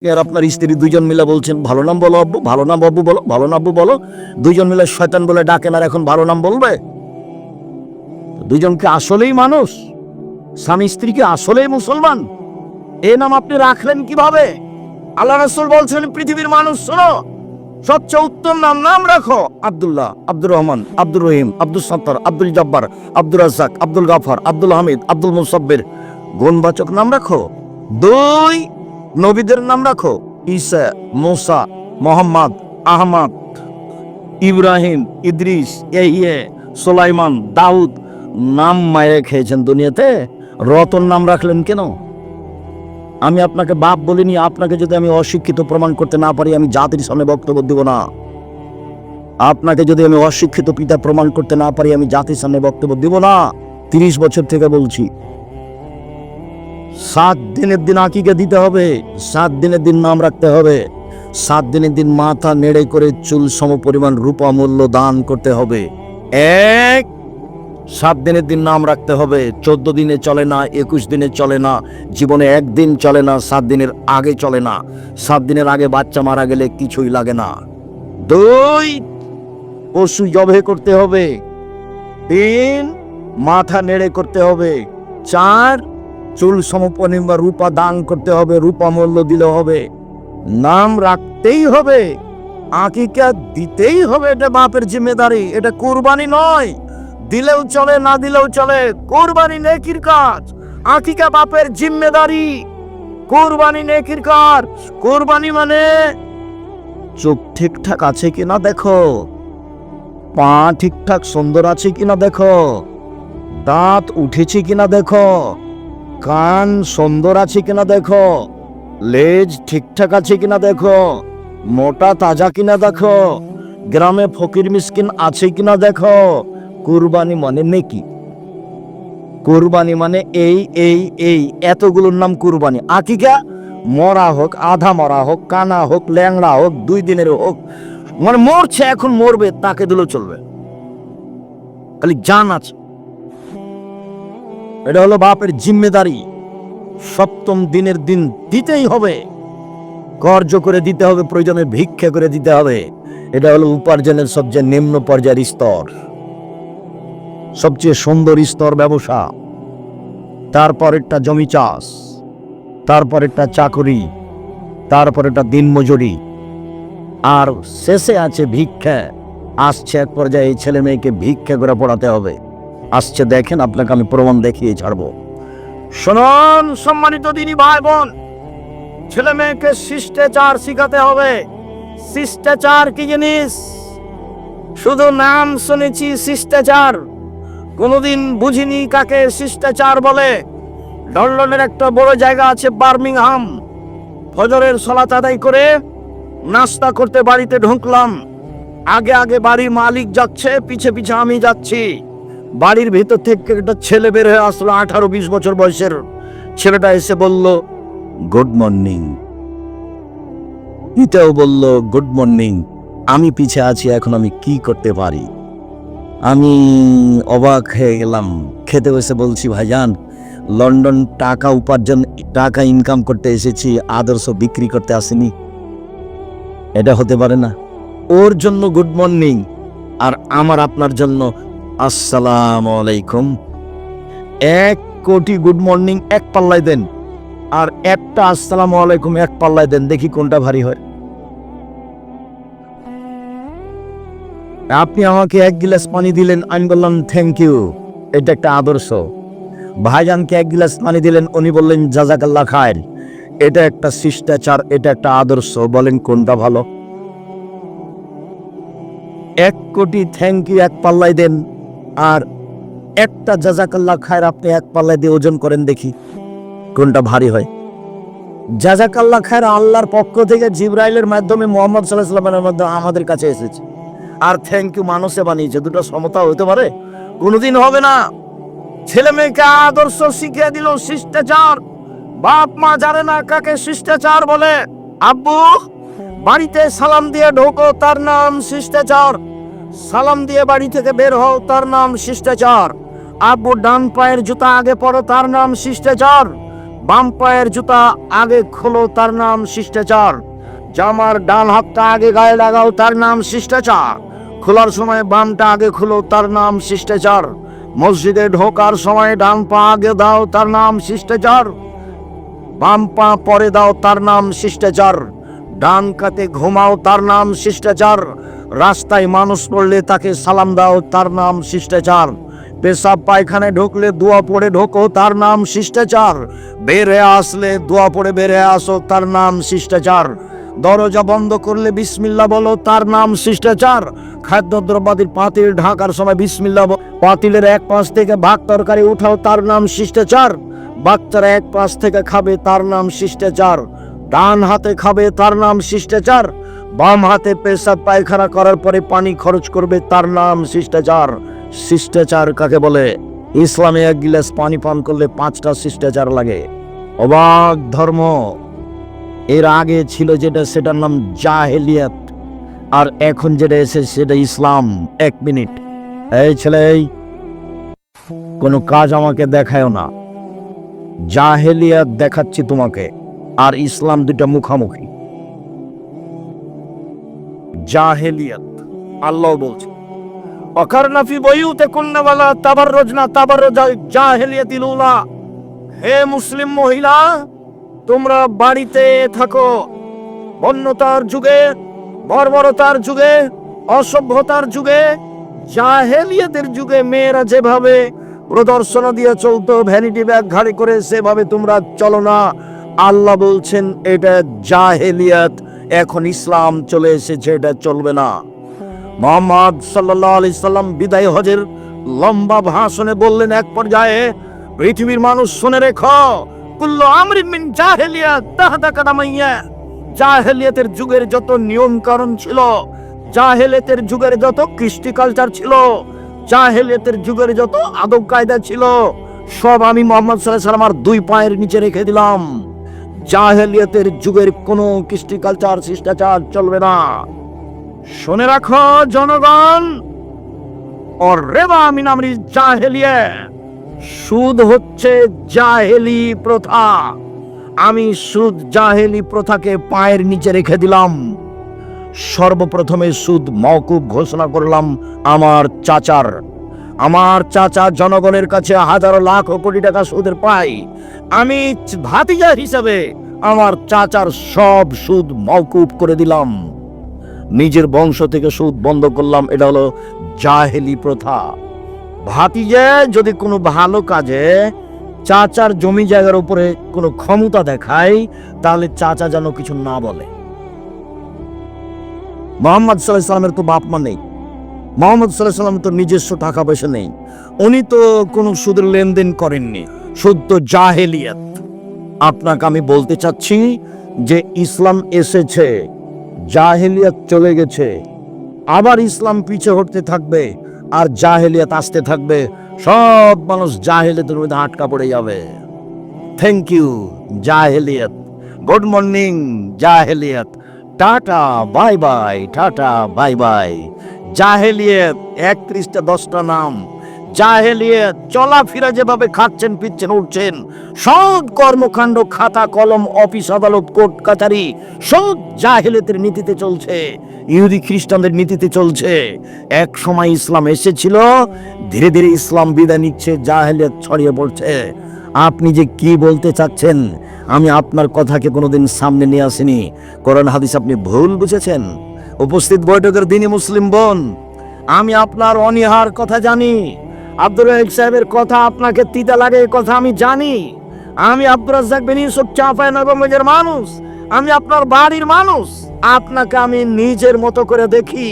আর আপনার স্ত্রী দুইজন মিলে বলছেন ভালো নাম বলো আব্বু, ভালো নাম আব্বু বলো, ভালো নাম আব্বু বলো। দুইজন মিলে শয়তান বলে ডাকেন আর এখন ভালো নাম বলবে? দুইজন কি আসলেই মানুষ? স্বামী স্ত্রী কি আসলেই মুসলমান? এ নাম আপনি রাখলেন কিভাবে? আল্লাহ রাসূল বলছেন পৃথিবীর মানুষ শোনো, সবচেয়ে উত্তম নাম রাখো আব্দুল্লাহ, আব্দুর রহমান, আব্দুর রহিম, আব্দুল সত্তার, আব্দুল জব্বার, আব্দুর রাজ্জাক, আব্দুল গাফার, আব্দুল হামিদ, আব্দুল মুসাব্বির। গুণবাচক নাম রাখো। দুই, নবীদের নাম রাখো, ঈসা, মুসা, মোহাম্মদ, আহমদ, ইব্রাহিম, ইদ্রিস, ইয়ে, সুলাইমান, দাউদ। নাম মায়ে খেয়েছেন দুনিয়াতে, রতন নাম রাখলেন কেন? আমি আপনাকে বাপ বলিনি, আপনাকে যদি আমি অশিক্ষিত প্রমাণ করতে না পারি আমি জাতির সামনে বক্তব্য দিব না। আপনাকে যদি আমি অশিক্ষিত পিতা প্রমাণ করতে না পারি আমি জাতির সামনে বক্তব্য দিব না। 30 বছর থেকে বলছি 7 দিনের দিন আকিকা দিতে হবে, 7 দিনের দিন নাম রাখতে হবে, 7 দিনের দিন মাথা নেড়ে করে চুল সম পরিমাণ রূপা মূল্য দান করতে হবে। 7 দিনের দিন নাম রাখতে হবে। 14 দিনে চলে না, 21 দিনে চলে না, জীবনে একদিন চলে না, 7 দিনের আগে চলে না। 7 দিনের আগে বাচ্চা মারা গেলে কিছুই লাগে না। 2, পশু জবাই করতে হবে। 3, মাথা নেড়ে করতে হবে। 4, চুল সমপরিমাণ রূপা দান করতে হবে, রূপা মূল্য দিলে হবে। নাম রাখতেই হবে, আকিকা দিতেই হবে। এটা বাপের জিম্মেদারি, এটা কুরবানি নয়। দিলেও চলে, না দিলেও চলে, কুরবানি নেকির কাজ। আকিকা বাপের জিম্মেদারি, কুরবানি নেকির কাজ। কুরবানি মানে চোখ ঠিকঠাক আছে কিনা দেখো, পা ঠিকঠাক সুন্দর আছে কিনা দেখো, দাঁত উঠেছে কিনা দেখো, কান সুন্দর আছে কিনা দেখো, লেজ ঠিকঠাক আছে কিনা দেখো, মোটা তাজা কিনা দেখো, গ্রামে ফকির মিসকিন আছে কিনা দেখো। কুরবানি মানে নেকি, কুরবানি মানে এই এতগুলোর নাম কুরবানি। আকিকা মরা হোক, আধা মরা হোক, কানা হোক, ল্যাংড়া হোক, 2 দিনের হোক, মানে মরছে এখন মরবে তাকে দিলেও চলবে, খালি জান আছে। এটা হলো বাপের জিম্মেদারি। 7ম দিনের দিন দিতেই হবে, কর্জ করে দিতে হবে, প্রয়োজনে ভিক্ষা করে দিতে হবে। এটা হলো উপার্জনের সবচেয়ে নিম্ন পর্যায়ের স্তর, সবচেয়ে সুন্দর স্তর ব্যবসা। তারপরেরটা জমি চাষ, তারপরেরটা চাকরি, তারপরেরটা দিনমজুরি, আর শেষে আছে ভিক্ষা। আসছে এক পর্যায়ে এই ছেলে মেয়েকে ভিক্ষা করে পড়াতে হবে। আসছে, দেখেন আপনাকে আমি প্রমাণ দেখিয়ে ছাড়বো। শুনুন সম্মানিত দিনী ভাই বোন, ছেলে মেয়েকে শিষ্টাচার শিখাতে হবে। শিষ্টাচার কি জিনিস? শুধু নাম শুনেছি শিষ্টাচার, কোনোদিন বুঝিনি কাকে শিষ্টাচার বলে। লন্ডনের একটা বড় জায়গা আছে বার্মিংহাম। ফজরের সালাত আদায় করে নাস্তা করতে বাড়িতে ঢুকলাম। আগে আগে বাড়ির মালিক যাচ্ছে, পিছে পিছে আমি যাচ্ছি। বাড়ির ভিতর থেকে একটা ছেলে বের হয়ে আসলো, 18-20 বছর বয়সের। ছেলেটা এসে বলল গুড মর্নিং, এটাও বলল গুড মর্নিং। আমি পিছে আছি, এখন আমি কি করতে পারি? আমি অবাক হয়ে গেলাম। খেতে বসে বলছি ভাইজান, লন্ডন টাকা উপার্জন, টাকা ইনকাম করতে এসেছি, আদর্শ বিক্রি করতে আসিনি। এটা হতে পারে না। ওর জন্য গুড মর্নিং আর আমার আপনার জন্য আসসালামু আলাইকুম। 1 কোটি গুড মর্নিং এক পাল্লায় দেন, আর একটা আসসালামু আলাইকুম এক পাল্লায় দেন, দেখি কোনটা ভারী হয়। আপনি আমাকে 1 গিলাস পানি দিলেন, আমি বললাম থ্যাংক ইউ, এটা একটা আদর্শ। ভাইজানকে 1 গিলাস পানি দিলেন, উনি বললেন জাযাকাল্লাহ খায়ের, এটা একটা শিষ্টাচার, এটা একটা আদর্শ। বলেন কোনটা ভালো? 1 কোটি থ্যাংক ইউ এক পাল্লায় দেন, আর একটা জাযাকাল্লাহ খায়ের আপনি এক পাল্লায় দিয়ে ওজন করেন, দেখি কোনটা ভারী হয়। জাযাকাল্লাহ খায়ের আল্লাহর পক্ষ থেকে জিবরাইলের মাধ্যমে মুহাম্মদ সাল্লাল্লাহু আলাইহি ওয়াসাল্লামের মাধ্যমে আমাদের কাছে এসেছে, আর থ্যাংক ইউ মানুষে বানিয়েছে। দুটো সমতা হতে পারে? কোনোদিন হবে না। ছেলে মেয়েকে আদর্শ শিখিয়ে দিল, শিষ্টাচার। বাপ মা জানে না কাকে শিষ্টাচার বলে। আব্বু বাড়িতে সালাম দিয়ে ঢোকো, তার নাম শিষ্টাচার। সালাম দিয়ে বাড়ি থেকে বের হও, তার নাম শিষ্টাচার। আব্বু ডান পায়ের জুতা আগে পরো, তার নাম শিষ্টাচার। বাম পায়ের জুতা আগে খোলো, তার নাম শিষ্টাচার। জামার ডান হাতটা আগে গায়ে লাগাও, তার নাম শিষ্টাচার। খোলার সময় বামটা আগে খোলো, তার নাম শিষ্টাচার। মসজিদে ঢোকার সময় ডান পা আগে দাও, তার নাম শিষ্টাচার। বাম পা পরে দাও, তার নাম শিষ্টাচার। ডান কাতে ঘুমাও, তার নাম শিষ্টাচার। রাস্তায় মানুষ পড়লে তাকে সালাম দাও, তার নাম শিষ্টাচার। পেশাব পায়খানায় ঢুকলে দোয়া পড়ে ঢোকো, তার নাম শিষ্টাচার। বের হয়ে আসলে দোয়া পড়ে বের হয়ে আসো, তার নাম শিষ্টাচার। দরজা বন্ধ করলে বিসমিল্লাহ বলো, তার নাম শিষ্টাচার। খাদ্যদ্রব্যাদির পাতিল ঢাকার সময় বিসমিল্লাহ পাতিলের এক পাশ থেকে ভাত তরকারি উঠাও, তার নাম শিষ্টাচার। বাচ্চারা এক পাশ থেকে খাবে, তার নাম শিষ্টাচার। ডান হাতে খাবে, তার নাম শিষ্টাচার। বাম হাতে পেশাব পায়খানা করার পরে পানি খরচ করবে, তার নাম শিষ্টাচার। শিষ্টাচার কাকে বলে? ইসলামে এক গিলাস পানি পান করলে 5টা শিষ্টাচার লাগে। অবাক ধর্ম। এর আগে ছিল যেটা, সেটার নাম জাহেলিয়াত, আর এখন যেটা এসে সেটা ইসলাম। 1 মিনিট, এই ছেলে, কোনো কাজ আমাকে দেখায়ও না। জাহেলিয়াত দেখাচ্ছি তোমাকে, আর ইসলাম দুটা মুখামুখি। জাহেলিয়াত, আল্লাহ বলছে অকারনা ফি বুয়ুতিকুন্না ওয়ালা তাবাররুজনা তাবাররুজা জাহেলিয়াতিল উলা। হে মুসলিম মহিলা, তোমরা বাড়িতে থাকো। বন্যতার যুগে, বর্বরতার যুগে, অসভ্যতার যুগে, জাহেলিয়াতের যুগে মেয়েরা যেভাবে প্রদর্শন দিয়ে চলতো, ভ্যানিটি ব্যাগ ঘাড়ে করে, সেভাবে তোমরা চলো না। আল্লাহ বলছেন এটা জাহেলিয়াত। এখন ইসলাম চলে এসেছে, এটা চলবে না। মুহাম্মদ সাল্লাল্লাহু আলাইহি সাল্লাম বিদায় হজের লম্বা ভাষণে বললেন এক পর্যায়ে, পৃথিবীর মানুষ শুনে রেখো, কুল্লু আমরিন মিন জাহেলিয়াত তাহতা কাদামাইয়া। জাহেলিয়াতের যুগের যত নিয়ম কানুন ছিল, জাহেলিয়াতের যুগের যত কৃষ্টি কালচার ছিল, জাহেলিয়াতের যুগের যত আদব কায়দা ছিল, সব আমি মুহাম্মদ সাল্লাল্লাহু আলাইহি সাল্লাম আর 2 পায়ের নিচে রেখে দিলাম। জাহেলিয়াতের যুগের কোনো কৃষ্টি কালচার শিষ্টাচার চলবে না। শুনে রাখো জনগণ, और रेबा मिन আমরি জাহেলিয়া, সুদ হচ্ছে জাহেলি প্রথা। আমি সুদ জাহেলি প্রথাকে পায়ের নিচে রেখে দিলাম। সর্বপ্রথমে সুদ মওকুফ ঘোষণা করলাম আমার চাচার। আমার চাচা জনগণের কাছে হাজারো লাখ কোটি টাকা সুদের পায়। আমি ভাতিজা হিসাবে আমার চাচার সব সুদ মওকুফ করে দিলাম। নিজের বংশ থেকে সুদ বন্ধ করলাম। এটা হলো জাহেলি প্রথা। ভাতিজা যদি কোনো ভালো কাজে চাচার জমি জায়গার উপরে কোনো ক্ষমতা দেখায়, তাহলে চাচা যেন কিছু না বলে। মুহাম্মদ সাল্লাল্লাহু আলাইহি সাল্লামের তো বাপ মা নেই, মুহাম্মদ সাল্লাল্লাহু আলাইহি সাল্লামের তো নিজস্ব টাকা পয়সা নেই, উনি তো কোনো সুদের লেনদেন করেননি। সুদ তো জাহেলিয়াত। আপনাকে আমি বলতে চাচ্ছি যে ইসলাম এসেছে, জাহেলিয়াত চলে গেছে, আবার ইসলাম পিছে হটতে থাকবে, আর জাহেলিয়াত আসতে থাকবে। সব মানুষ জাহেলিয়াতের মধ্যে আটকা পড়ে যাবে। থ্যাংক ইউ জাহেলিয়াত, গুড মর্নিং জাহেলিয়াত, tata bye bye, tata bye bye. জাহেলিয়াত 31টা 10টা নাম। জাহেলিয়াত চলাফেরা যেভাবে খাচ্ছেন, পিচ্ছেন, উঠছেন, সব কর্মকাণ্ড, খাতা কলম, অফিস আদালত, কোর্ট কাছারি, সব জাহেলিয়াতের নীতিতে চলছে, ইহুদি খ্রিস্টানদের নীতিতে চলছে। এক সময় ইসলাম এসেছিল, ধীরে ধীরে ইসলাম বিদায় নিচ্ছে, জাহেলিয়াত ছড়িয়ে পড়ছে। আপনি যে কি বলতে চাচ্ছেন, আমি আপনার কথাকে কোনোদিন সামনে নিয়ে আসিনি। কোরআন হাদিস আপনি ভুল বুঝেছেন। উপস্থিত বৈঠকের দিনই মুসলিম বোন, আমি আপনার অনীহার কথা জানি। আব্দুর রাজ্জাক সাহেবের কথা আপনাকে তিতা লাগে, এই কথা আমি জানি। আমি আব্দুর রাজ্জাক বিন ইউসুফ চাঁপাইনবাবগঞ্জের মানুষ, আমি আপনার বাড়ির মানুষ। আপনাকে আমি নিজের মতো করে দেখি।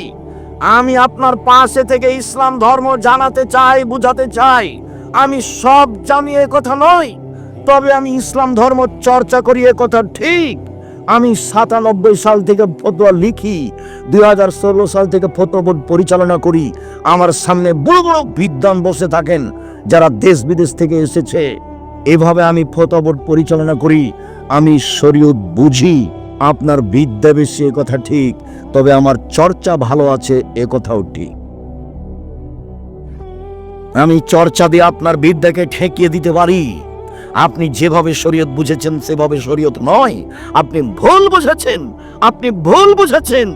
আমি আপনার পাশে থেকে ইসলাম ধর্ম জানাতে চাই, বুঝাতে চাই। আমি সব জানি এ কথা নয়, তবে আমি ইসলাম ধর্ম চর্চা করি এ কথা ঠিক। আমি 97 সাল থেকে ফতোয়া লিখি, 2016 সাল থেকে ফতোয়া বোর্ড পরিচালনা করি। আমার সামনে বড় বড় বিদ্বান বসে থাকেন যারা দেশ বিদেশ থেকে এসেছে। এভাবে আমি ফতোয়া বোর্ড পরিচালনা করি। আমি শরীয়ত বুঝি। আপনার বিদ্যা বেশি এ কথা ঠিক, তবে আমার চর্চা ভালো আছে এ কথাও ঠিক। আমি চর্চা দিয়ে আপনার বিদ্যাকে ঠেকিয়ে দিতে পারি। আপনি যেভাবে শরীয়ত বুঝেছেন সেভাবে শরীয়ত নয়। আপনি ভুল বুঝেছেন, আপনি ভুল বুঝেছেন,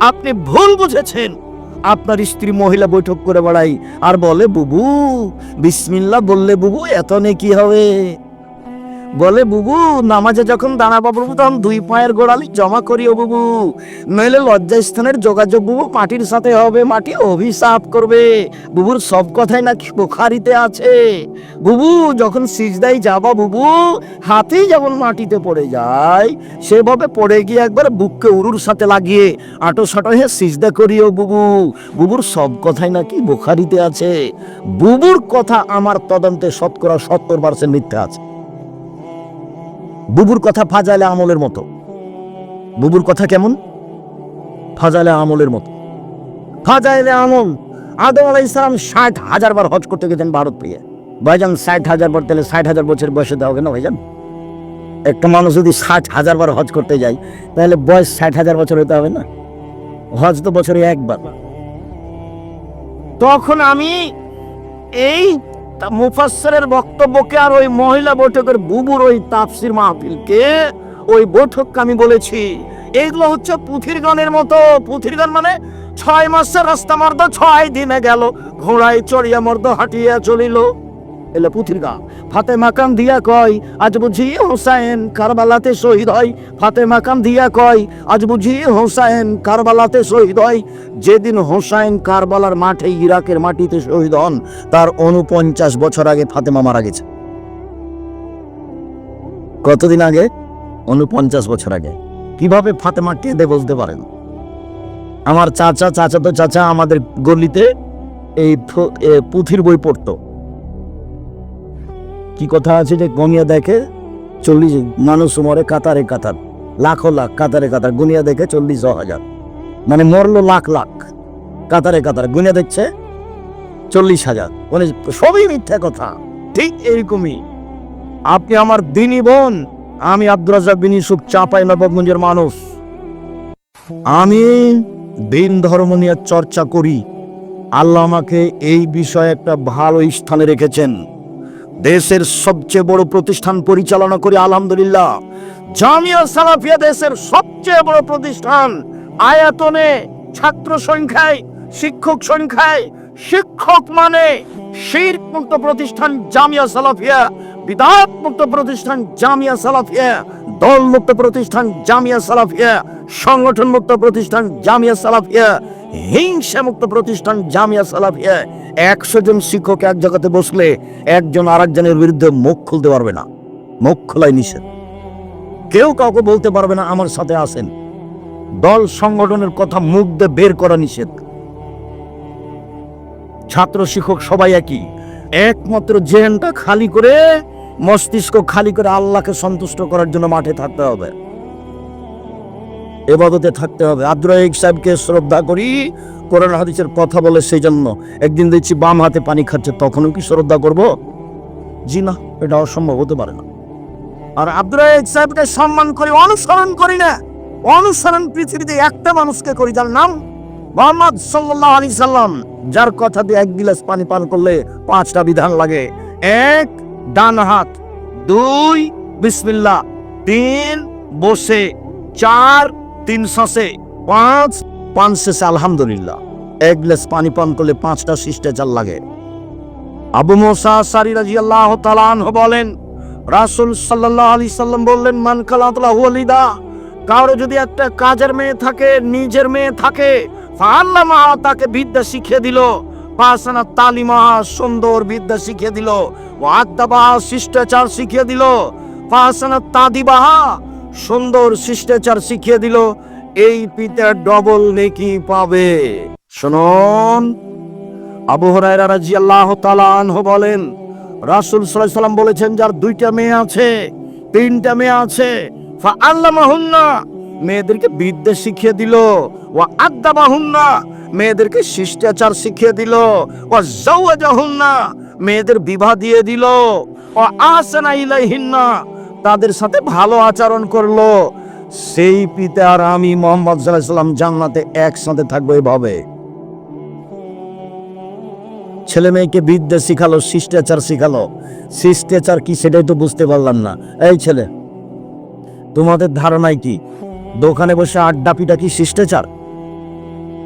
আপনি ভুল বুঝেছেন। আপনার স্ত্রী মহিলা বৈঠক করে বেড়াই আর বলে বুবু বিসমিল্লাহ বললে বুবু এত নেকি হবে। বলে বুবু নামাজে যখন দাঁড়াবো বুবু তখন দুই পায়ের গোড়ালি জমা করিও বুবু, নইলে লজ্জাস্থানের যোগাযোগ বুবু মাটির সাথে হবে, মাটি অভিশাপ করবে। বুবুর সব কথাই নাকি বুখারীতে আছে। বুবু যখন সিজদায় যাবা বুবু হাতেই যেমন মাটিতে পড়ে যায় সেভাবে পড়ে গিয়ে একবার বুককে উরুর সাথে লাগিয়ে আটো সাটো হয়ে সিজদা করিও বুবু। বুবুর সব কথাই নাকি বুখারীতে আছে। বুবুর কথা আমার তদন্তে 70% মিথ্যা আছে। বুবুর কথা ফাজাইলে আমলের মতো। বুবুর কথা কেমন? ফাজাইলে আমলের মতো। ফাজাইলে আমল, আদম আলাইহিস সালাম 60,000 বার হজ করতে গেছেন ভারত পেয়ে। ভাইজান 60,000 বার, তাহলে 60,000 বছর বয়সে দেওয়া হবে না ভাইজান? একটা মানুষ যদি 60,000 বার হজ করতে যায় তাহলে বয়স 60,000 বছর হতে হবে না? হজ তো বছরে একবার। তখন আমি এই মুফাসসিরের বক্তব্যকে আর ওই মহিলা বৈঠকের বুবুর ওই তাফসির মাহফিলকে ওই বৈঠককে আমি বলেছি এইগুলো হচ্ছে পুথির গানের মতো। পুথির গান মানে 6 মাসের রাস্তা মর্দ 6 দিনে গেল, ঘোড়ায় চড়িয়া মর্দ হাঁটিয়া চলিল, এলে পুথির গান। ফাতেমা কান দিয়া কয় আজ বুঝি হোসাইন কারবালাতে শহীদ হয়। ফাতেমা কান দিয়া কয় আজ বুঝি হোসাইন কারবালাতে শহীদ হয়। যেদিন হোসাইন কারবালার মাঠে ইরাকের মাটিতে শহীদ হন তার 49 বছর আগে ফাতেমা মারা গেছে। কতদিন আগে? 49 বছর আগে। কিভাবে ফাতেমা কেঁদে বলতে পারেন? আমার চাচাতো চাচা আমাদের গলিতে এই পুথির বই পড়তো। কি কথা আছে যে গনিয়া দেখে 40 মানুষ মরে কাতারে কাতার, লাখো লাখ কাতারে কাতার, গুনিয়া দেখে 40,000, মানে মরলো লাখ লাখ, কাতারে কাতার গুনিয়া দেখছে 40,000। মানে সবই মিথ্যা কথা। ঠিক এরকমই আপনি আমার দিনী বোন, আমি আব্দুর রাজ্জাক বিন ইউসুফ চাঁপাইনবাবগঞ্জের মানুষ। আমি দিন ধর্ম নিয়ে চর্চা করি। আল্লাহ আমাকে এই বিষয়ে একটা ভালো স্থানে রেখেছেন। দেশের সবচেয়ে বড় প্রতিষ্ঠান পরিচালনা করি আলহামদুলিল্লাহ। জামিয়া সালাফিয়া দেশের সবচেয়ে বড় প্রতিষ্ঠান, আয়তনে, ছাত্র সংখ্যায়, শিক্ষক সংখ্যায়। শিক্ষক মানে শিরক মুক্ত প্রতিষ্ঠান জামিয়া সালাফিয়া, বিদআত মুক্ত প্রতিষ্ঠান জামিয়া সালাফিয়া, দল মুক্ত প্রতিষ্ঠান জামিয়া সালাফিয়া, সংগঠন মুক্ত প্রতিষ্ঠান জামিয়া সালাফিয়া, হিংসা মুক্ত প্রতিষ্ঠান জামিয়া সালাফিয়া। 100 জন শিক্ষক এক জায়গাতে বসলে একজন আরেকজনের বিরুদ্ধে মুখ খুলতে পারবে না। মুখ খোলাই নিষেধ। কেউ কাউকে বলতে পারবে না আমার সাথে আসেন। দল সংগঠনের কথা মুখ দিয়ে বের করা নিষেধ। ছাত্র শিক্ষক সবাই একই। একমাত্র জেহেনটা খালি করে, মস্তিষ্ক খালি করে আল্লাহকে সন্তুষ্ট করার জন্য মাঠে থাকতে হবে, ইবাদতে থাকতে হবে। আব্দুর রাজ্জাক সাহেবকে শ্রদ্ধা করি, কোরআন হাদিসের কথা বলে, সেই জন্য একদিন দেখছি বাম হাতে পানি খাচ্ছে, তখনও কি শ্রদ্ধা করব? জি না, এটা অসম্ভব হতে পারে না। আর আব্দুর রাজ্জাক সাহেবকে সম্মান করি, অনুসরণ করি না। অনুসরণ পৃথিবীতে একটা মানুষকে করি, যার নাম মুহাম্মদ সাল্লাল্লাহু আলাইহি সাল্লাম, যার কথা দিয়ে 1 গিলাস পানি পান করলে 5টা বিধান লাগে। 1 ডান হাত, 2 বিসমিল্লাহ, 3 বসে, 4 3 শ্বাসে, 5 শেষে আলহামদুলিল্লাহ। 1 গ্লাস পানি পান করলে 5টা শিষ্টাচার লাগে। আবু মুসা আশআরী রাদিয়াল্লাহু তাআলা আনহু বলেন, রাসূল সাল্লাল্লাহু আলাইহি সাল্লাম বললেন, মান কালাতুল্লাহু ওয়ালিদা, কারো যদি একটা কাজের মেয়ে থাকে, নিজের মেয়ে থাকে, ফাআল্লামা, তাকে বিদ্যা শিখিয়ে দিল, ফাসানা তালিমা, সুন্দর বিদ্যা শিখিয়ে দিল, ওয়াদাবা, শিষ্টাচার শিখিয়ে দিল, ফাসানা তাদিবা, সুন্দর শিষ্টাচার শিখিয়ে দিল, এই পিতা ডবল নেকি পাবে। শুনুন, আবু হুরায়রা রাদিয়াল্লাহু তাআলা আনহু বলেন, রাসূল সাল্লাল্লাহু আলাইহি সাল্লাম বলেছেন, যার 2টা মেয়ে আছে, 3টা মেয়ে আছে, ফাআল্লামাহুন্না, মেয়েদেরকে বিদ্যা শিখিয়ে দিল, ওয়া আদাবাহুন্না, মেয়েদেরকে শিষ্টাচার শিখিয়ে দিল, ওয়া যাওয়াজাহুন্না, মেয়েদের বিবাহ দিয়ে দিল, ওয়া আহসানা ইলাইহিন্না, তাদের সাথে ভালো আচরণ করলো, সেই পিতা আর আমি মুহাম্মদ সাল্লাল্লাহু আলাইহি সাল্লাম জান্নাতে একসাথে থাকবো। এভাবে ছেলে মেয়েকে বিদ্যা শিখালো, শিষ্টাচার শিখালো। শিষ্টাচার কি সেটাই তো বুঝতে পারলাম না। এই ছেলে, তোমাদের ধারণায় কি দোকানে বসে আড্ডা পিটা কি শিষ্টাচার?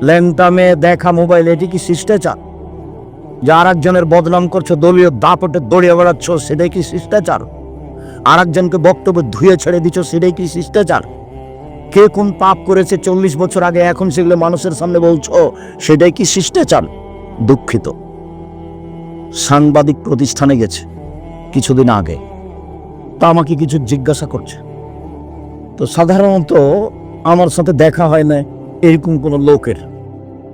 ল্যাংটা মেয়ে দেখা, মোবাইল, এটি কি শিষ্টাচার? যে আর একজনের বদনাম করছো, দলীয় দাপটে দৌড়িয়ে বেড়াচ্ছ, সেটাই কি শিষ্টাচার? আর একজনকে বক্তব্য ধুয়ে ছেড়ে দিচ্ছ, সেটাই কি শিষ্টাচার? কে কোন পাপ করেছে 40 বছর আগে, এখন সেগুলো মানুষের সামনে বলছো, সেটাই কি শিষ্টাচার? দুঃখিত। সাংবাদিক প্রতিষ্ঠানে গেছে কিছুদিন আগে, তা আমাকে কিছু জিজ্ঞাসা করছে। তো সাধারণত আমার সাথে দেখা হয় না এরকম কোনো লোকের।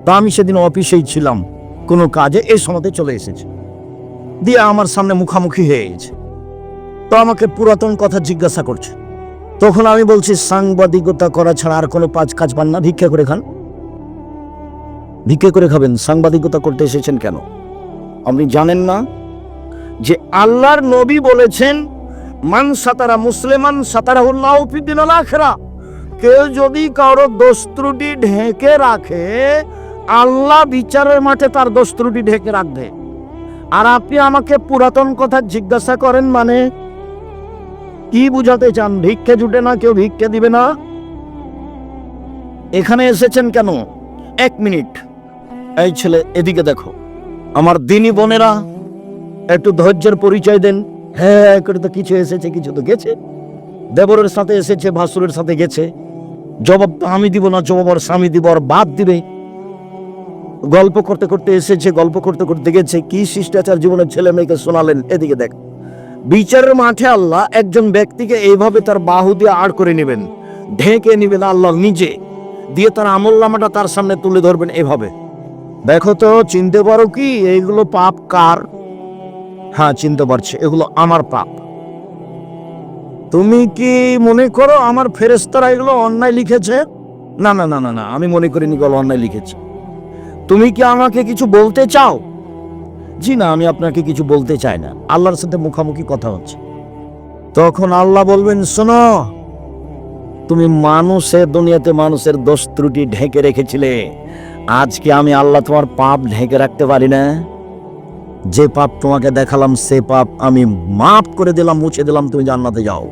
তা আমি সেদিন অফিসেই ছিলাম, কোনো কাজে, এই সময়তে চলে এসেছে, দিয়ে আমার সামনে মুখামুখি হয়ে গেছে। তো আমাকে পুরাতন কথা জিজ্ঞাসা করছে। তখন আমি বলছি, সাংবাদিকতা করা ছাড়া আর কোনো কাজ পান না, ভিক্ষা করে খান। ভিক্ষা করে খাবেন, সাংবাদিকতা করতে এসেছেন কেন? আপনি জানেন না যে আল্লাহর নবী বলেছেন, মান সাতারা মুসলিমান সাতারাহুল্লাহু ফিদ দুনিয়াল আখিরা। কেউ যদি কারো দোষ ত্রুটি ঢেকে রাখে, আল্লাহ বিচারের মাঠে তার দোষ ত্রুটি ঢেকে রাখবে। আর আপনি আমাকে পুরাতন কথা জিজ্ঞাসা করেন, মানে কি বুঝাতে চান? ভিক্ষে জুটে না, কেউ ভিক্ষে দিবে না? এখানে এসেছেন কেন? 1 মিনিট, এই ছেলে এদিকে দেখো। আমার দিনী বোনেরা, একটু ধৈর্যের পরিচয় দেন। হ্যাঁ করে তো কিছু এসেছে, কিছু তো গেছে। দেবরের সাথে এসেছে, ভাসুরের সাথে গেছে। জবাব তো আমি দিব না, জবাব আর স্বামী দিব, আর বাপ দিবে। গল্প করতে করতে এসেছে, গল্প করতে করতে গেছে। কি শিষ্টাচার জীবনের ছেলে মেয়েকে শোনালেন? এদিকে দেখ। বিচারের মাঠে আল্লাহ একজন ব্যক্তিকে এইভাবে তার বাহু দিয়ে আড় করে নেবেন, ঢেকে নেবেন আল্লাহ নিজে, দিয়ে তার আমলনামাটা তার সামনে তুলে ধরবেন এভাবে। দেখো তো, চিনতে পারো কি এইগুলো পাপ কার? হ্যাঁ চিনতে পারছি, এগুলো আমার পাপ। তুমি কি মনে করো আমার ফেরেশতারা এগুলো অন্যায় লিখেছে? না না না না না, আমি মনে করিনি এগুলো অন্যায় লিখেছে। তুমি কি আমাকে কিছু বলতে চাও? জি না, আমি আপনাকে কিছু বলতে চাই না, আল্লাহর সাথে মুখামুখি কথা হচ্ছে। তখন আল্লাহ বলবেন, শোনো, তুমি মানুষের দুনিয়াতে মানুষের দোষ ত্রুটি ঢেকে রেখেছিলে, আজকে আমি আল্লাহ তোমার পাপ ঢেকে রাখতে পারি না। যে পাপ তোমাকে দেখালাম সে পাপ আমি মাফ করে দিলাম, মুছে দিলাম, তুমি জান্নাতে যাও।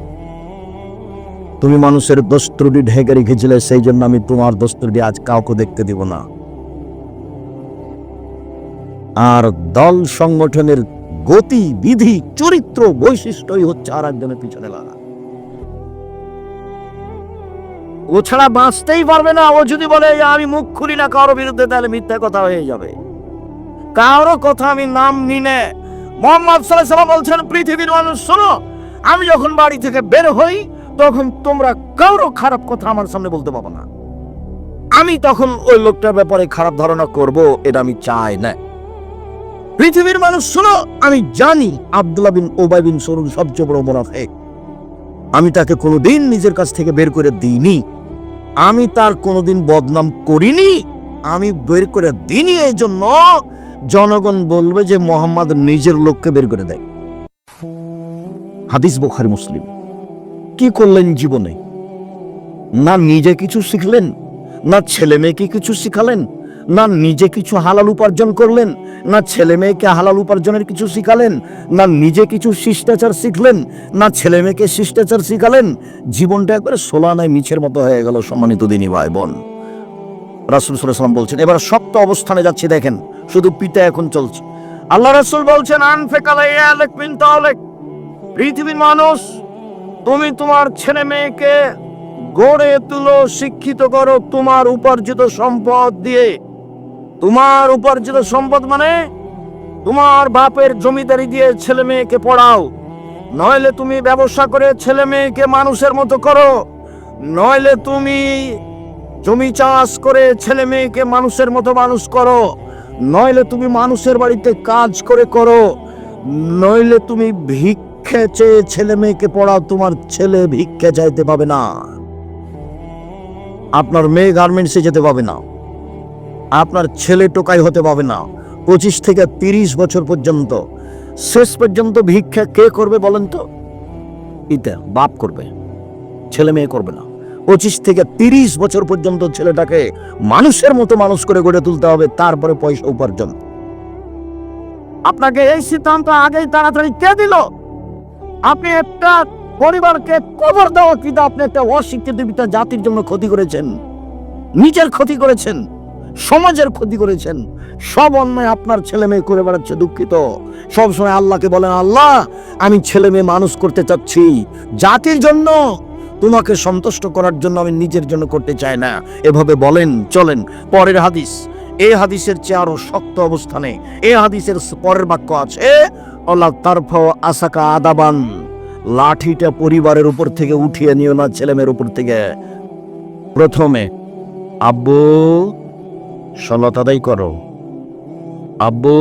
তুমি মানুষের দোষ ত্রুটি ঢেকে রেখেছিলে, সেই জন্য আমি তোমার দোষ ত্রুটি আজ কাউকে দেখতে দিব না। আর দল সংগঠনের গতি বিধি চরিত্র বৈশিষ্ট্যই হচ্ছে আর একজনের পিছনে লাগা। ও ছাড়া বাঁচতেই পারবে না। ও যদি বলে আমি মুখ খুলি না কারোর বিরুদ্ধে, তাহলে মিথ্যা কথা হয়ে যাবে। কারো কথা আমি নাম নিনে, মুহাম্মদ সাল্লাল্লাহু আলাইহি ওয়াসাল্লাম বলছেন, পৃথিবীর মানুষ শোনো, আমি যখন বাড়ি থেকে বের হই তখন তোমরা কারো খারাপ কথা আমার সামনে বলতে পারবে না। আমি তখন ওই লোকটার ব্যাপারে খারাপ ধারণা করব, এটা আমি চাই না। পৃথিবীর মানুষ শোনো, আমি জানি আব্দুল্লাহ বিন উবাই বিন সলুল সবচেয়ে বড় মুনাফিক। আমি তাকে কোনোদিন নিজের কাছ থেকে বের করে দিইনি, আমি তার কোনোদিন বদনাম করিনি, আমি বের করে দিইনি। এই জন্য জনগণ বলবে যে মোহাম্মদ নিজের লোককে বের করে দেয়। হাদিস বুখারী মুসলিম। কি করলেন জীবনে? না নিজে কিছু শিখলেন, না ছেলে মেয়েকে কিছু শিখালেন, না নিজে কিছু হালাল উপার্জন করলেন, না ছেলে মেয়েকে হালাল উপার্জনের কিছু শিখালেন, না নিজে কিছু শিষ্টাচার শিখলেন, না ছেলে মেয়েকে শিষ্টাচার শিখালেন। জীবনটা একবারে সোলানায় মিছের মতো হয়ে গেল। সম্মানিত দিনী ভাই বোন, রাসূল সাল্লাল্লাহু আলাইহি ওয়াসাল্লাম বলছেন, এবার শক্ত অবস্থানে যাচ্ছি, দেখেন শুধু পিতা এখন চলছে। আল্লাহ রাসূল বলছেন, আনফিক আলাইয়ালিক বিন তালিক, পৃথিবীর মানুষ, তুমি তোমার ছেলে মেয়েকে গড়ে তুলো, শিক্ষিত করো তোমার উপার্জিত সম্পদ দিয়ে। তোমার উপার্জিত সম্পদ মানে তোমার বাপের জমিদারি দিয়ে ছেলে মেয়েকে পড়াও, নইলে তুমি ব্যবসা করে ছেলে মেয়েকে মানুষের মতো করো, নইলে তুমি জমি চাষ করে ছেলে মেয়েকে মানুষের মতো মানুষ করো, নইলে তুমি মানুষের বাড়িতে কাজ করে করো, নইলে তুমি ভিক্ষে চেয়ে ছেলে মেয়েকে পড়াও। তোমার ছেলে ভিক্ষে চাইতে পাবে না, আপনার মেয়ে গার্মেন্টসে যেতে পাবে না, আপনার ছেলে টোকাই হতে পাবে না। 25 থেকে 30 বছর পর্যন্ত, শেষ পর্যন্ত ভিক্ষা কে করবে বলেন তো? এটা বাপ করবে, ছেলে মেয়ে করবে না। 25 থেকে 30 বছর পর্যন্ত ছেলেটাকে মানুষের মতো মানুষ করে গড়ে তুলতে হবে, তারপরে পয়সা উপার্জন। আপনাকে এই সিদ্ধান্ত আগেই তাড়াতাড়ি কে দিল? আপনি একটা পরিবারকে কবর দেওয়া কিন্তু আপনি একটা অশিক্ষিত পিতা জাতির জন্য ক্ষতি করেছেন, নিজের ক্ষতি করেছেন, সমাজের ক্ষতি করেছেন। সব অন্যায় আপনার ছেলে মেয়ে করে বেড়াচ্ছে। দুঃখিত। সবসময় আল্লাহকে বলেন, আল্লাহ আমি ছেলে মেয়ে মানুষ করতে চাচ্ছি জাতির জন্য, তোমাকে সন্তুষ্ট করার জন্য, আমি নিজের জন্য করতে চাই না। এভাবে বলেন, চলেন। পরের হাদিস, এই হাদিসের চেয়ে আরো শক্ত অবস্থানে এই হাদিসের পরের বাক্য আছে, আল্লাহ তারফাও আসাকা আদাবান, লাঠিটা পরিবারের উপর থেকে উঠিয়ে নিও না ছেলে মেয়ের উপর থেকে। প্রথমে আব্বু সালাত আদায় করো, আব্বু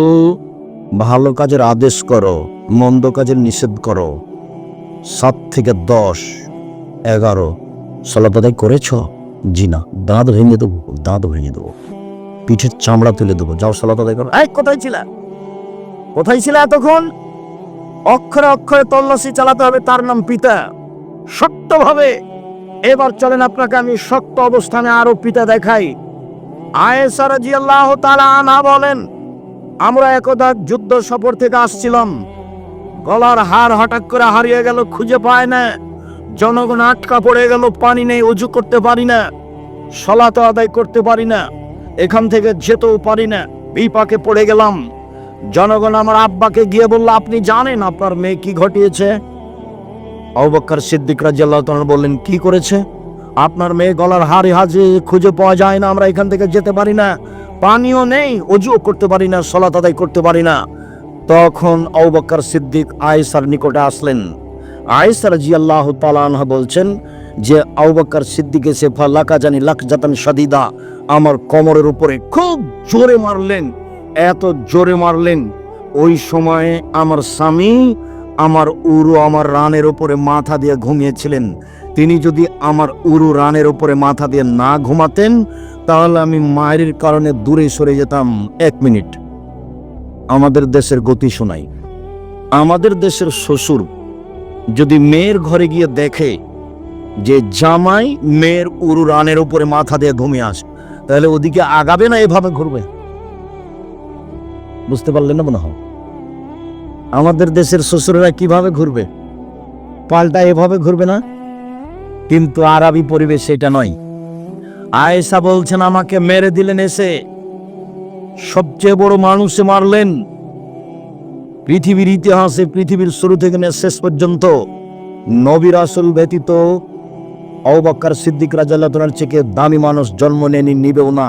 ভালো কাজের আদেশ করো, মন্দ কাজের নিষেধ করো। 7 থেকে 10, 11 সালাত আদায় করেছ? জি না। দাঁত ভেঙে দেবো, দাঁত ভেঙে দেবো, পিঠের চামড়া তুলে দেবো। যাও সালাত আদায় করো। এই কোথায় ছিল, কোথায় ছিল এতক্ষণ? অক্ষরে অক্ষরে তল্লাশি চালাতে হবে, তার নাম পিতা। শক্তভাবে এবার চলেন, আপনাকে আমি শক্ত অবস্থানে আরো পিতা দেখাই। আয়েশা রাদিয়াল্লাহু তাআলা আনহা বলেন, আমরা একদা যুদ্ধ সফর থেকে আসছিলাম, গলার হাড় হঠাৎ করে হারিয়ে গেল, খুঁজে পায় না। জনগণ আটকা পড়ে গেল, পানি নেই, ওযু করতে পারি না, সালাত আদায় করতে পারি না, এখান থেকে যেতেও পারি না, বিপাকে পড়ে গেলাম। জনগণ আমার আব্বাকে গিয়ে বলল, আপনি জানেন আপনার মেয়ে কি ঘটিয়েছে? আবু বকর সিদ্দিক রাদিয়াল্লাহু তাআলা বললেন, কি করেছে? আপনার মেয়ে গলার হাড় হাজে খুঁজে পাওয়া যায় না, আমরা এখান থেকে যেতে পারি না, পানিও নেই, ওযুও করতে পারি না, সালাত আদায় করতে পারি না। তখন আবু বকর সিদ্দিক আয়েশার নিকটে আসলেন। আয়েশা রাদিয়াল্লাহু তাআলা আনহা বলছেন যে আবু বকর সিদ্দিক এসে ফালাকা জানি লাকজাতান শাদীদা, আমার কোমরের উপরে খুব জোরে মারলেন, এত জোরে মারলেন। ওই সময়ে আমার স্বামী আমার উরু আমার রানের উপরে মাথা দিয়ে ঘুমিয়েছিলেন। তিনি যদি আমার উরু রানের উপরে মাথা দিয়ে না ঘুমাতেন তাহলে আমি মায়ের কারণে দূরে সরে যেতাম। 1 মিনিট, আমাদের দেশের গতি শোনাই। আমাদের দেশের শ্বশুর যদি মেয়ের ঘরে গিয়ে দেখে যে জামাই মেয়ের উরু রানের উপরে মাথা দিয়ে ঘুমিয়ে আসে, তাহলে ওদিকে আগাবে না এভাবে ঘুরবে? বুঝতে পারলেন না মনে হয়? আমাদের দেশের শ্বশুরেরা কিভাবে ঘুরবে? পাল্টা এভাবে ঘুরবে না? কিন্তু আরবি পরিবেশ এটা নয়। আয়েশা বলছেন, আমাকে মেরে দিলেন, এসে সবচেয়ে বড় মানুষে মারলেন। পৃথিবীর ইতিহাসে, পৃথিবীর শুরু থেকে শেষ পর্যন্ত নবী রাসূল ব্যতীত আবু বকর সিদ্দিক রাদিয়াল্লাহু তাআলার চেয়ে দামি মানুষ জন্ম নেয়নি, নিবেও না।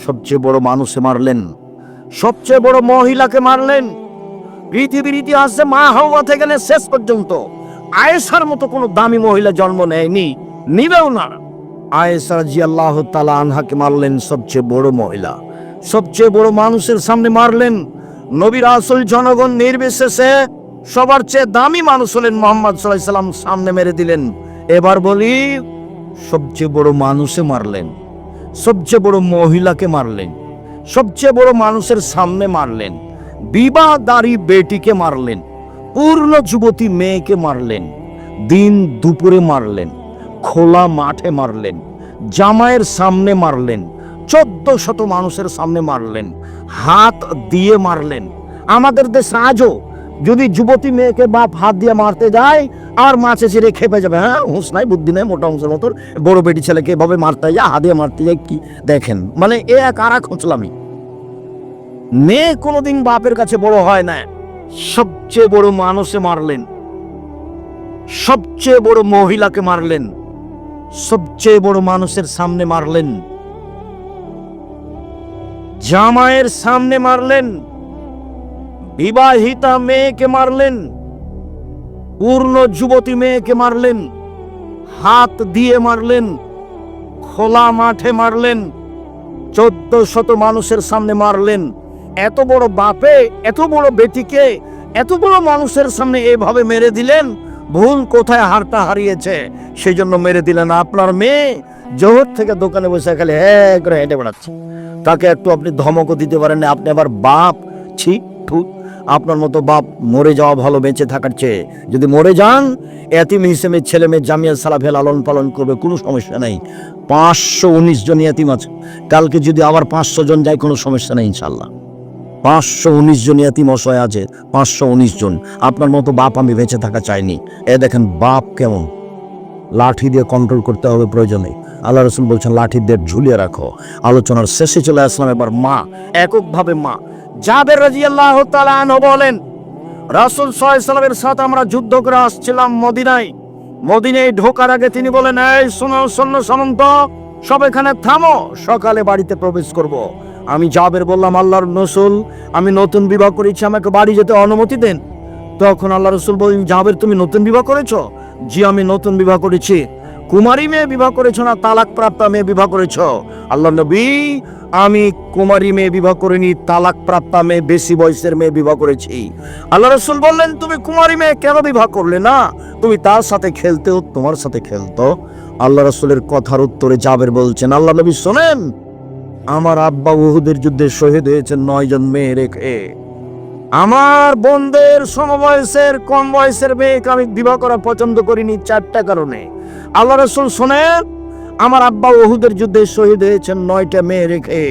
সবচেয়ে বড় মানুষে মারলেন, সবচেয়ে বড় মহিলাকে মারলেন। পৃথিবীর ইতিহাসে মা হাওয়া থেকে শেষ পর্যন্ত আয়েশার মতো কোনো দামি মহিলা জন্ম নেয়নি, নিবেও না। আয়েশা রাদিয়াল্লাহু তাআলা আনহাকে মারলেন, সবচেয়ে বড় মহিলা, সবচেয়ে বড় মানুষের সামনে মারলেন। নবী রাসূল জনগণ নির্বিশেষে সবার চেয়ে দামি মানুষ হলেন মুহাম্মদ সাল্লাল্লাহু আলাইহি সাল্লাম, সামনে মেরে দিলেন। এবার বলি, সবচেয়ে বড় মানুষে মারলেন, সবচেয়ে বড় মহিলাকে মারলেন, সবচেয়ে বড় মানুষের সামনে মারলেন, বিবাহদারী বেটিকে মারলেন, পূর্ণ যুবতী মেয়েকে মারলেন, দিন দুপুরে মারলেন, খোলা মাঠে মারলেন, জামাইয়ের সামনে মারলেন, 1400 মানুষের সামনে মারলেন, হাত দিয়ে মারলেন। আমাদের দেশে আজও যদি যুবতী মেয়েকে বাপ হাত দিয়ে মারতে যায় আর মাছে ছেড়ে খেপে যাবে, হ্যাঁ হুঁশ নাই, বুদ্ধি নেই, মোটা অংশের মতো বড় বেটি ছেলেকে এভাবে মারতে যায়, হাত দিয়ে মারতে যায়, কি দেখেন, মানে এ এক আর এক খোঁচলামি। মেয়ে কোনোদিন বাপের কাছে বড় হয় না। সবচেয়ে বড় মানুষে মারলেন, সবচেয়ে বড় মহিলাকে মারলেন, সবচেয়ে বড় মানুষের সামনে মারলেন, জামাইয়ের সামনে মারলেন, বিবাহিতা মেয়েকে মারলেন, পূর্ণ যুবতী মেয়েকে মারলেন, হাত দিয়ে মারলেন, খোলা মাঠে মারলেন, 1400 মানুষের সামনে মারলেন। এত বড় বাপে এত বড় বেটিকে এত বড় মানুষের সামনে এভাবে মেরে দিলেন। ভুল কোথায় হারটা হারিয়েছে সেই জন্য মেরে দিলেন। আপনার মেয়ে জোহর থেকে দোকানে বসে খালি হ্যাঁ করে হেঁটে বেড়াচ্ছে, তাকে একটু আপনি ধমকও দিতে পারেন না। আপনি আবার বাপ, ছি থু, আপনার মতো বাপ মরে যাওয়া ভালো বেঁচে থাকার চেয়ে। যদি মরে যান এতিম হিসেবে ছেলে মেয়ে জামিয়া সালাফে লালন পালন করবে, কোনো সমস্যা নেই। 519 জন এতিম আছে, কালকে যদি আবার 500 জন যায় কোনো সমস্যা নেই ইনশাল্লাহ। 519 জন ইয়াতীম অসহায় আছে, 519 জন। আপনার মতো বাপ আমি বেঁচে থাকা চাইনি। এ দেখেন বাপ কেমন, লাঠি দিয়ে কন্ট্রোল করতে হবে প্রয়োজনে। আল্লাহ রসুল বলছেন লাঠি দিয়ে ঝুলিয়ে রাখো। আলোচনার শেষে চলে আসলাম এবার মা, এককভাবে মা। জাবের রাদিয়াল্লাহু তাআলা আনহু বলেন, রাসূল সাল্লাল্লাহু আলাইহি ওয়াসাল্লামের সাথে আমরা যুদ্ধ করে আসছিলাম মদিনায়। মদিনায় ঢোকার আগে তিনি বলেন, এই শোনো সৈন্য সামন্ত, সব এখানে থামো, সকালে বাড়িতে প্রবেশ করব। আমি জাবের বললাম, আল্লাহর রাসূল, আমি নতুন বিবাহ করেছি, আমাকে বাড়ি যেতে অনুমতি দেন। তখন আল্লাহ রসুল বলেন, জাবের তুমি নতুন বিবাহ করেছো? জি আমি নতুন বিবাহ করেছি। কুমারী মেয়ে বিবাহ করেছো না তালাক প্রাপ্তা মেয়ে বিবাহ করেছো? আল্লাহ নবী, আমি কুমারী মেয়ে বিবাহ করিনি, তালাক প্রাপ্তা মেয়ে, বেশি বয়সের মেয়ে বিবাহ করেছি। আল্লাহ রসুল বললেন, তুমি কুমারী মেয়ে কেন বিবাহ করলে না? তুমি তার সাথে খেলতেও, তোমার সাথে খেলতো। আল্লাহ রসুলের কথার উত্তরে জাবের বলছেন, আল্লাহ নবী শোনেন, আমার আব্বা উহুদের যুদ্ধে শহীদ হয়েছেন 9 জন মেয়ে রেখে। আমার বোনদের সমবয়সের, কম বয়সের মেয়েকে আমি বিবাহ করা পছন্দ করিনি 4টা কারণে। আল্লাহ রাসূল শোনেন, আমার আব্বা উহুদের যুদ্ধে শহীদ হয়েছেন 9টা মেয়ে রেখে।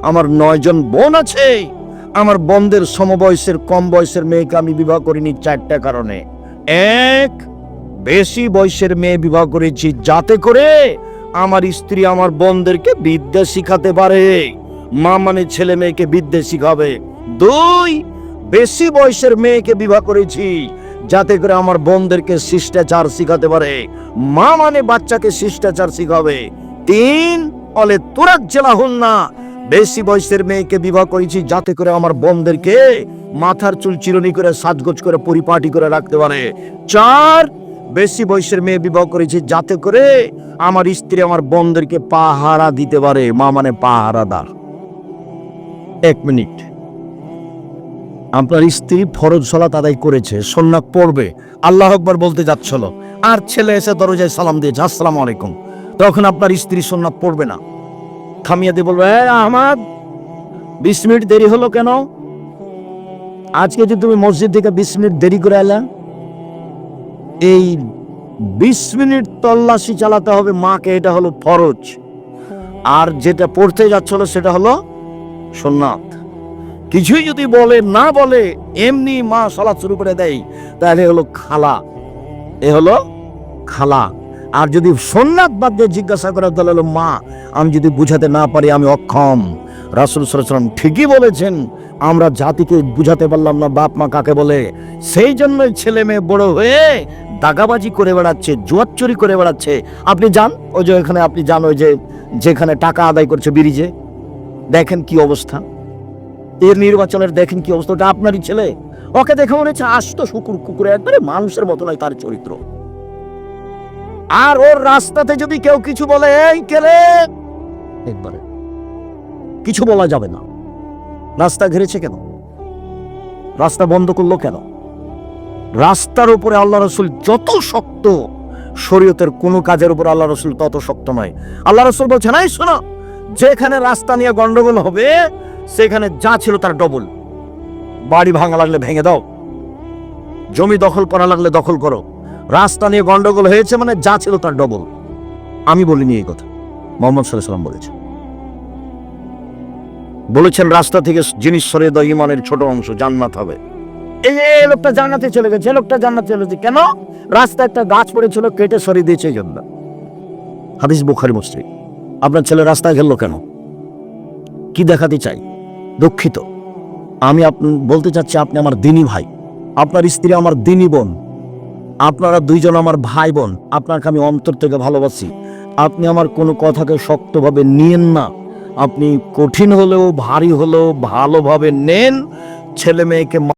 আমার 9 জন বোন আছে, আমার বোনদের সমবয়সের, কম বয়সের মেয়েকে আমি বিবাহ করিনি 4টা কারণে। এক, বেশি বয়সের মেয়ে বিবাহ করেছি যাতে করে আমার স্ত্রী আমার বোনদেরকে বিদ্যা শিখাতে পারে। মা মানে ছেলে মেয়েকে বিদ্যা শিখাবে। 2, বেশি বয়সের মেয়েকে বিবাহ করেছি যাতে করে আমার বোনদেরকে শিষ্টাচার শিখাতে পারে। মা মানে বাচ্চাকে শিষ্টাচার শিখাবে। 3, অলে তুরাক জেলা হল না, বেশি বয়সের মেয়েকে বিবাহ করেছি যাতে করে আমার বোনদেরকে মাথার চুল চিরুনি করে, সাজগোজ করে, পরিপাটি করে রাখতে পারে। 4, বেশি বয়সের মেয়ে বিবাহ করেছি যাতে করে আমার স্ত্রী আমার বোনদেরকে পাহারা দিতে পারে। মা মানে পাহারাদার। 1 মিনিট, আপনার স্ত্রী ফরজ সালাত আদায় করেছে, সুন্নাত পড়বে, আল্লাহু আকবার বলতে যাচ্ছিল, আর ছেলে এসে দরজায় সালাম দিয়েছে, আসসালামু আলাইকুম। তখন আপনার স্ত্রী সুন্নাত পড়বে না, থামিয়ে দিয়ে বলবে, আহমদ 20 মিনিট দেরি হলো কেন? আজকে যে তুমি মসজিদ থেকে 20 মিনিট দেরি করে এলা, এই 20 মিনিট তল্লাশি চালাতে হবে মাকে, এটা হলো ফরজ। আর যেটা পড়তে যাচ্ছিল সেটা হলো সুন্নাত। কিছুই যদি বলে না বলে, এমনি মা সালাত শুরু করে দেয়, তাহলে হলো খালা, এ হলো খালা। আর যদি সুন্নাত বাদ দিয়ে জিজ্ঞাসা করে, তাহলে হলো মা। আমি যদি বুঝাতে না পারি, আমি অক্ষম। রাসূল সাল্লাল্লাহু আলাইহি ওয়াসাল্লাম ঠিকই বলেছেন, আমরা জাতিকে বুঝাতে পারলাম না বাপ মা কাকে বলে, সেই জন্যই ছেলে মেয়ে বড় হয়ে দাগাবাজি করে বেড়াচ্ছে, জুয়াচুরি করে বেড়াচ্ছে। আপনি যান ওই যে এখানে, আপনি যান ওই যে যেখানে টাকা আদায় করছে ব্রিজে, দেখেন কি অবস্থা। এর নির্বাচনের দেখেন কি অবস্থা। ওটা আপনারই ছেলে, ওকে দেখে মনে হচ্ছে আসতো শুকুর কুকুরে, একবারে মানুষের মতো নয় তার চরিত্র। আর ওর রাস্তাতে যদি কেউ কিছু বলে, এই কেলে, একবারে কিছু বলা যাবে না। রাস্তা ঘিরেছে কেন? রাস্তা বন্ধ করলো কেন? রাস্তার উপরে আল্লাহ রসুল যত শক্ত, শরীয়তের কোনো কাজের উপর আল্লাহ রসুল তত শক্ত নয়। আল্লাহ রসুল বলছেন, এই শোনো, যেখানে রাস্তা নিয়ে গন্ডগোল হবে সেখানে যা ছিল তার ডবল। বাড়ি ভাঙা লাগলে ভেঙে দাও, জমি দখল করা লাগলে দখল করো। রাস্তা নিয়ে গন্ডগোল হয়েছে মানে যা ছিল তার ডবল। আমি বলিনি এই কথা, মুহাম্মদ সাল্লাল্লাহু আলাইহি ওয়াসাল্লাম বলেছেন রাস্তা থেকে জিনিস সরিয়ে দাও, ঈমানের ছোট অংশ জান্নাত হবে। এই লোকটা জান্নাতে চলে গেছে, লোকটা জান্নাতে চলে গেছে কেন? রাস্তা একটা গাছ পড়েছিল, কেটে সরিয়ে দিয়েছে এই জন্য। হাদিস বুখারী মুসলিম। আপনার ছেলে রাস্তায় গেল কেন? কি দেখাতে চাই? দুঃখিত, আমি বলতে চাচ্ছি, আপনি আমার দিনী ভাই, আপনার স্ত্রী আমার দিনী বোন, আপনারা দুইজন আমার ভাই বোন। আপনাকে আমি অন্তর থেকে ভালোবাসি। আপনি আমার কোনো কথাকে শক্তভাবে নিয়েন না। আপনি কঠিন হলেও, ভারী হলেও ভালোভাবে নেন। ছেলে মেয়েকে